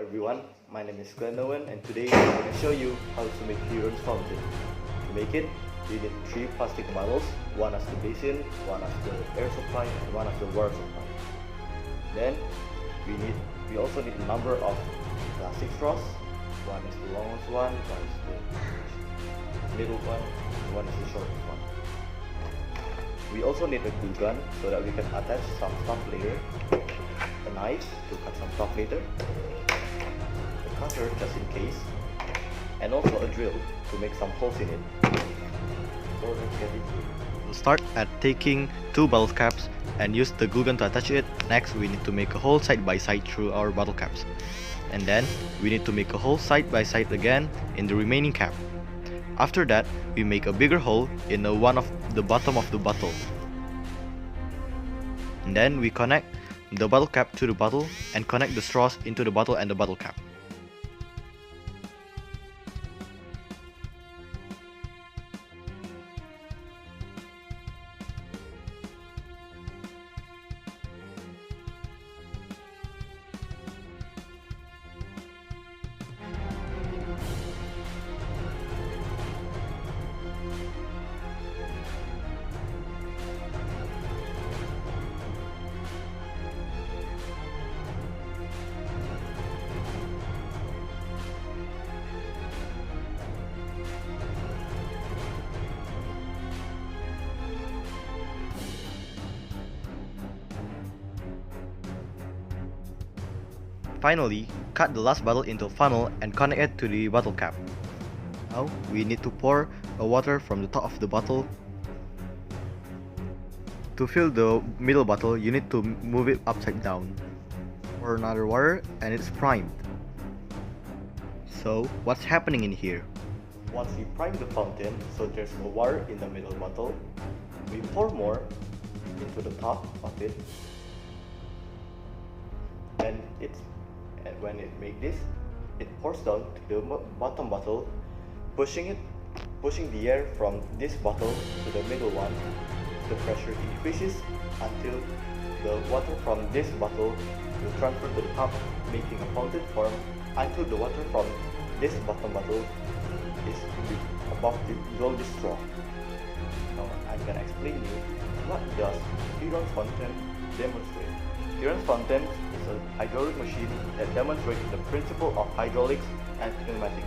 everyone, my name is Glen Owen, and today I'm going to show you how to make Heron's fountain. To make it, you need 3 plastic bottles, one as the basin, one as the air supply, and one as the water supply. Then we also need a number of plastic straws. One is the longest one is the middle one, and one is the shortest one. We also need a glue gun so that we can attach some stuff later, a knife to cut some stuff later, a cutter just in case, and also a drill to make some holes in it. So let's get it. We'll start at taking 2 bottle caps and use the glue gun to attach it. Next, we need to make a hole side by side through our bottle caps. And then, we need to make a hole side by side again in the remaining cap. After that, we make a bigger hole in one of the bottom of the bottle. And then we connect the bottle cap to the bottle and connect the straws into the bottle and the bottle cap. Finally, cut the last bottle into a funnel and connect it to the bottle cap. Now, we need to pour water from the top of the bottle. To fill the middle bottle, you need to move it upside down. Pour another water and it's primed. So, what's happening in here? Once we prime the fountain, so there's no water in the middle bottle, we pour more into the top of it. And when it makes this, it pours down to the bottom bottle, pushing the air from this bottle to the middle one. The pressure increases until the water from this bottle will transfer to the top, making a fountain form until the water from this bottom bottle is below the straw. Now I'm gonna explain you what does Heron's fountain demonstrate. Heron's fountain is a hydraulic machine that demonstrates the principle of hydraulics and pneumatics.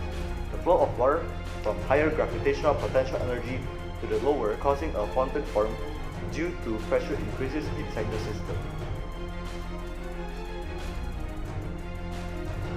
The flow of water from higher gravitational potential energy to the lower, causing a fountain form due to pressure increases inside the system.